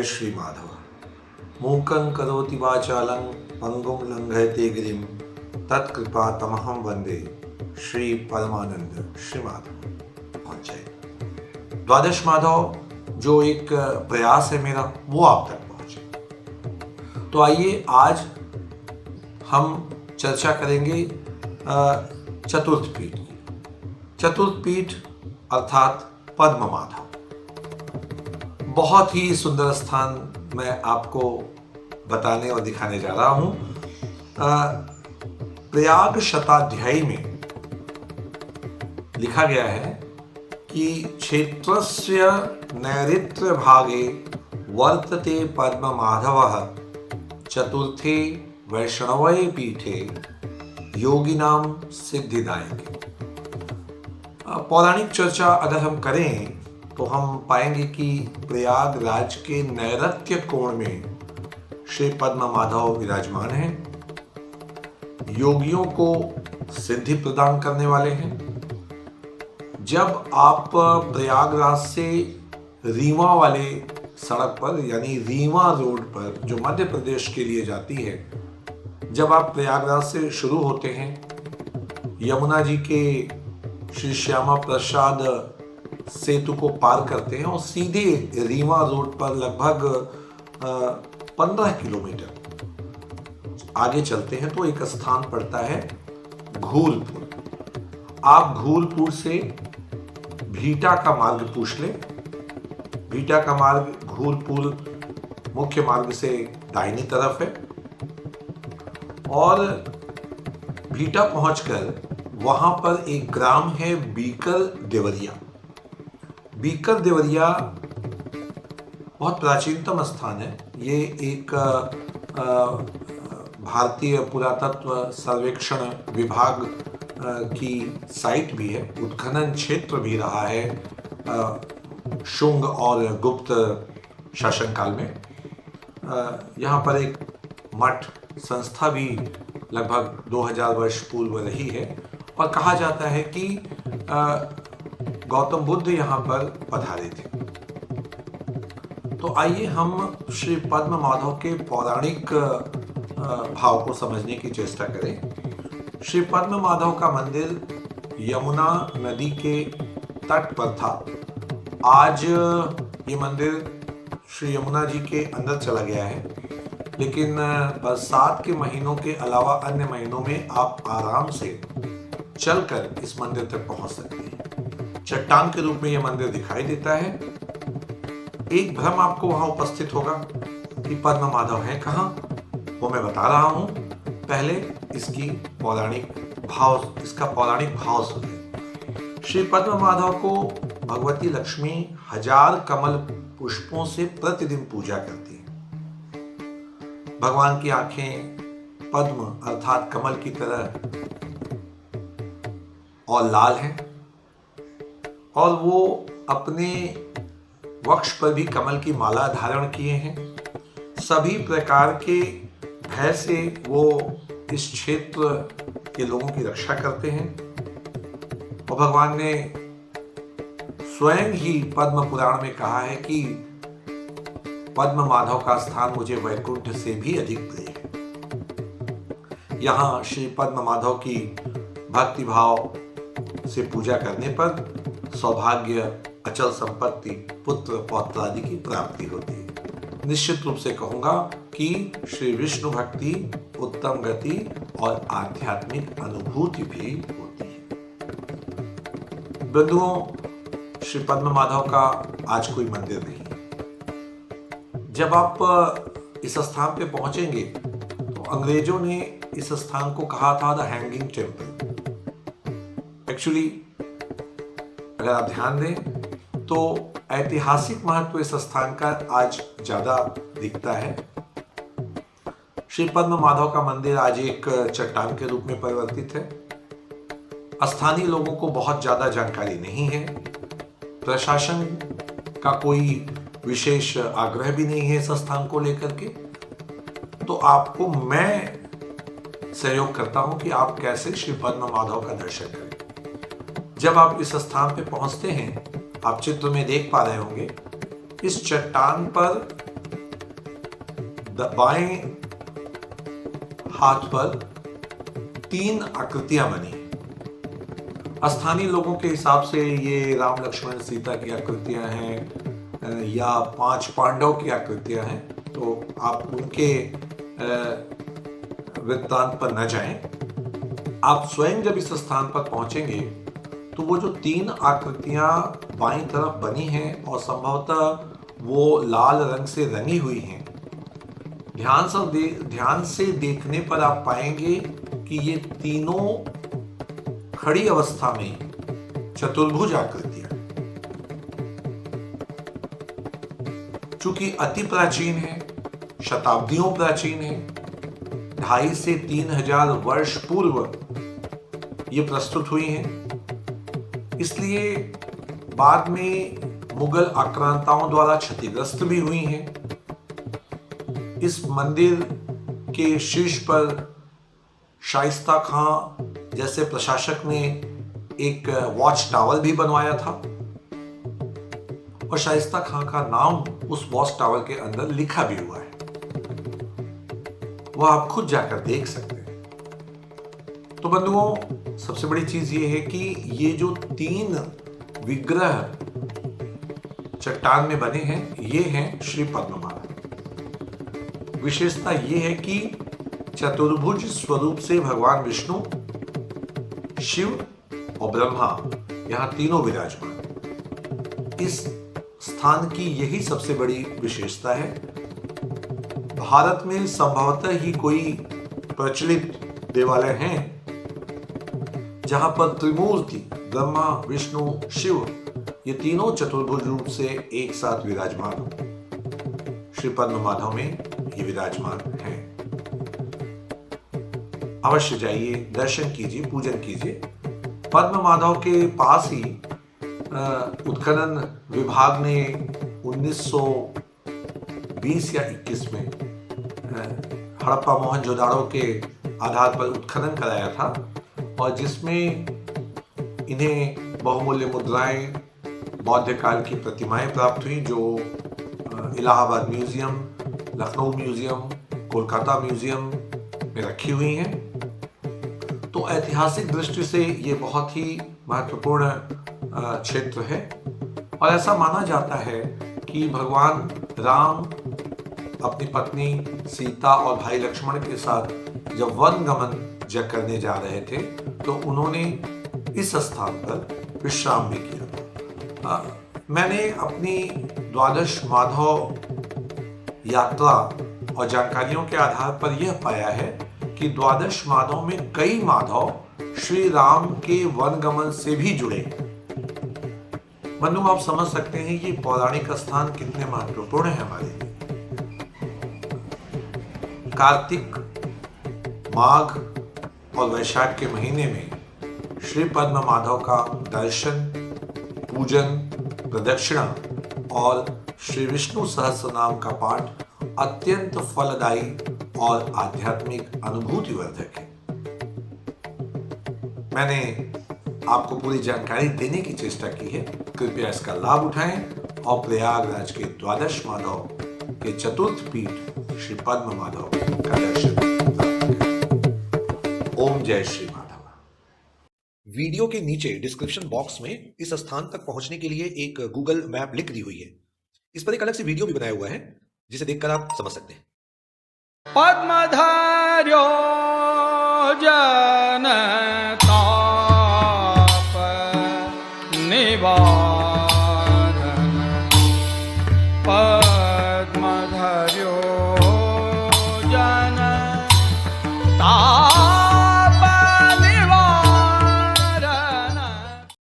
श्री माधव। मूकं करोति वाचालं पंगुं लंघयते गिरिं तत्कृपा तमहं वंदे श्री परमानंद श्री माधव। पहुंच जाए द्वादश माधव जो एक प्रयास है मेरा वो आप तक पहुंचे। तो आइए आज हम चर्चा करेंगे चतुर्थ पीठ की। चतुर्थ पीठ अर्थात पद्म माधव। बहुत ही सुंदर स्थान मैं आपको बताने और दिखाने जा रहा हूं। प्रयाग शताध्यायी में लिखा गया है कि क्षेत्रस्य नैऋत्य भागे वर्तते पद्म माधवः चतुर्थे वैष्णवे पीठे योगिनां सिद्धिदायके। पौराणिक चर्चा अगर हम करें तो हम पाएंगे कि प्रयागराज के नैऋत्य कोण में श्री पद्म माधव विराजमान हैं। योगियों को सिद्धि प्रदान करने वाले हैं। जब आप प्रयागराज से रीवा वाले सड़क पर यानी रीवा रोड पर जो मध्य प्रदेश के लिए जाती है, जब आप प्रयागराज से शुरू होते हैं, यमुना जी के श्री श्यामा प्रसाद सेतु को पार करते हैं और सीधे रीवा रोड पर लगभग 15 किलोमीटर आगे चलते हैं तो एक स्थान पड़ता है घूलपुर। आप घूलपुर से भीटा का मार्ग पूछ लें। भीटा का मार्ग घूलपुर मुख्य मार्ग से दाहिनी तरफ है और भीटा पहुंचकर वहां पर एक ग्राम है बीकर देवरिया। बीकर देवरिया बहुत प्राचीनतम स्थान है। ये एक भारतीय पुरातत्व सर्वेक्षण विभाग की साइट भी है, उत्खनन क्षेत्र भी रहा है शुंग और गुप्त शासनकाल में। यहाँ पर एक मठ संस्था भी लगभग 2000 वर्ष पूर्व रही है और कहा जाता है कि गौतम बुद्ध यहाँ पर पधारे थे। तो आइए हम श्री पद्म माधव के पौराणिक भाव को समझने की चेष्टा करें। श्री पद्म माधव का मंदिर यमुना नदी के तट पर था। आज ये मंदिर श्री यमुना जी के अंदर चला गया है, लेकिन बरसात के महीनों के अलावा अन्य महीनों में आप आराम से चलकर इस मंदिर तक पहुंच सकते हैं। चट्टान के रूप में यह मंदिर दिखाई देता है। एक भ्रम आपको वहां उपस्थित होगा कि पद्म माधव है कहां, वो मैं बता रहा हूं। पहले इसका पौराणिक भाव सुनिए। श्री पद्म माधव को भगवती लक्ष्मी 1000 कमल पुष्पों से प्रतिदिन पूजा करती है। भगवान की आंखें पद्म अर्थात कमल की तरह और लाल हैं और वो अपने वक्ष पर भी कमल की माला धारण किए हैं। सभी प्रकार के भय से वो इस क्षेत्र के लोगों की रक्षा करते हैं और भगवान ने स्वयं ही पद्म पुराण में कहा है कि पद्म माधव का स्थान मुझे वैकुंठ से भी अधिक प्रिय है। यहाँ श्री पद्म माधव की भक्ति भाव से पूजा करने पर सौभाग्य, अचल संपत्ति, पुत्र पौत्र आदि की प्राप्ति होती है। निश्चित रूप से कहूंगा कि श्री विष्णु भक्ति उत्तम गति और आध्यात्मिक अनुभूति भी होती है। बंधुओं, श्री पद्म माधव का आज कोई मंदिर नहीं है। जब आप इस स्थान पे पहुंचेंगे तो अंग्रेजों ने इस स्थान को कहा था द हैंगिंग टेम्पल। एक्चुअली अगर आप ध्यान दें तो ऐतिहासिक महत्व इस स्थान का आज ज्यादा दिखता है। श्री पद्म माधव का मंदिर आज एक चट्टान के रूप में परिवर्तित है। स्थानीय लोगों को बहुत ज्यादा जानकारी नहीं है। प्रशासन का कोई विशेष आग्रह भी नहीं है इस स्थान को लेकर के। तो आपको मैं सहयोग करता हूं कि आप कैसे श्री पद्म माधव का दर्शन करें। जब आप इस स्थान पे पहुंचते हैं, आप चित्र में देख पा रहे होंगे, इस चट्टान पर बाएं हाथ पर 3 आकृतियां बनी। स्थानीय लोगों के हिसाब से ये राम लक्ष्मण सीता की आकृतियां हैं या 5 पांडव की आकृतियां हैं, तो आप उनके वृत्तांत पर न जाएं। आप स्वयं जब इस स्थान पर पहुंचेंगे तो वो जो 3 आकृतियां बाईं तरफ बनी हैं और संभवतः वो लाल रंग से रंगी हुई हैं, ध्यान से देखने पर आप पाएंगे कि ये तीनों खड़ी अवस्था में चतुर्भुज आकृतियां, चूंकि अति प्राचीन है, शताब्दियों प्राचीन है, 2,500 से 3,000 वर्ष पूर्व ये प्रस्तुत हुई हैं, इसलिए बाद में मुगल आक्रांताओं द्वारा क्षतिग्रस्त भी हुई हैं। इस मंदिर के शीर्ष पर शाइस्ता खां जैसे प्रशासक ने एक वॉच टावर भी बनवाया था और शाइस्ता खां का नाम उस वॉच टावर के अंदर लिखा भी हुआ है, वह आप खुद जाकर देख सकते हैं। तो बंधुओं, सबसे बड़ी चीज ये है कि ये जो 3 विग्रह चट्टान में बने हैं, ये हैं श्री पद्ममाला। विशेषता ये है कि चतुर्भुज स्वरूप से भगवान विष्णु, शिव और ब्रह्मा यहां तीनों विराजमान। इस स्थान की यही सबसे बड़ी विशेषता है। भारत में संभवतः ही कोई प्रचलित देवालय हैं जहां पर त्रिमूर्ति ब्रह्मा, विष्णु, शिव ये तीनों चतुर्भुज रूप से एक साथ विराजमान हो। श्री पद्ममाधव में ये विराजमान है। अवश्य जाइए, दर्शन कीजिए, पूजन कीजिए। पद्ममाधव के पास ही उत्खनन विभाग ने 1920 या 21 में हड़प्पा मोहनजोदाड़ो के आधार पर उत्खनन कराया था और जिसमें इन्हें बहुमूल्य मुद्राएं, बौद्ध काल की प्रतिमाएं प्राप्त हुई जो Allahabad museum, Lucknow museum, Kolkata museum में रखी हुई हैं। तो ऐतिहासिक दृष्टि से ये बहुत ही महत्वपूर्ण क्षेत्र है और ऐसा माना जाता है कि भगवान राम अपनी पत्नी सीता और भाई लक्ष्मण के साथ जब वन गमन करने जा रहे थे तो उन्होंने इस स्थान पर विश्राम भी किया। मैंने अपनी द्वादश माधव यात्रा और जानकारियों के आधार पर यह पाया है कि द्वादश माधव में कई माधव श्री राम के वन गमन से भी जुड़े। बंधु, आप समझ सकते हैं ये पौराणिक स्थान कितने महत्वपूर्ण है हमारे लिए। कार्तिक, माघ और वैशाख के महीने में श्री पद्ममाधव का दर्शन, पूजन, प्रदक्षिणा और श्री विष्णु सहस्रनाम का पाठ अत्यंत फलदायी और आध्यात्मिक अनुभूतिवर्धक है। मैंने आपको पूरी जानकारी देने की चेष्टा की है। कृपया इसका लाभ उठाएं और प्रयागराज के द्वादश माधव के चतुर्थ पीठ श्री पद्ममाधव का दर्शन करें। ओम जय श्री माधव। वीडियो के नीचे डिस्क्रिप्शन बॉक्स में इस स्थान तक पहुंचने के लिए एक गूगल मैप लिंक दी हुई है। इस पर एक अलग से वीडियो भी बनाया हुआ है जिसे देखकर आप समझ सकते हैं। पद्मधार्यो जन